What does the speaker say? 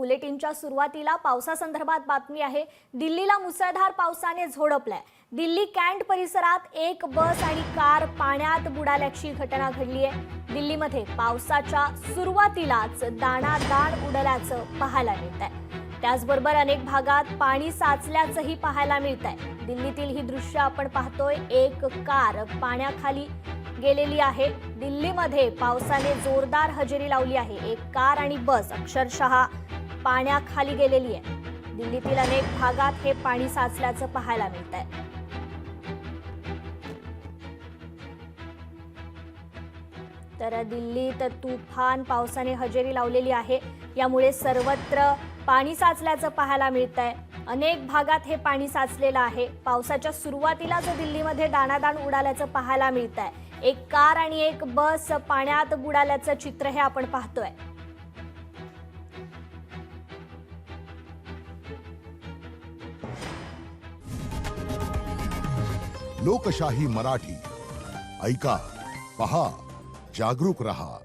बुलेटिनच्या सुरुवातीला पावसासंदर्भात बातमी आहे। दिल्लीला मुसळधार पावसाने झोडपलाय। दिल्ली कॅन्ट परिसरात एक बस आणि कार पाण्यात बुडाल्याची घटना घडली आहे। दिल्लीमध्ये पावसाच्या सुरुवातीलाच दाणादाण उडल्याचं पाहायला मिळतंय। त्याचबरोबर अनेक भागात पाणी साचल्याचंही पाहायला मिळतंय। दिल्लीतील ही दृश्य आपण पाहतोय। एक कार पाण्याखाली गेलेली आहे। दिल्लीमध्ये पावसाने जोरदार हजेरी लावली आहे। एक कार आणि बस अक्षरशः पाण्याखाली गेलेली आहे। दिल्लीतील अनेक भागात हे पाणी साचल्याचं पाहायला मिळतंय। तर दिल्लीत तुफान पावसाने हजेरी लावलेली आहे। यामुळे सर्वत्र पाणी साचल्याचं पाहायला मिळतंय। अनेक भागात हे पाणी साचलेलं आहे। पावसाच्या सुरुवातीलाच दिल्लीमध्ये दाणादाण उडाल्याचं पाहायला मिळतंय। एक कार आणि एक बस पाण्यात बुडाल्याचं चित्र हे आपण पाहतोय। लोकशाही मराठी ऐका, पहा, जागरूक रहा।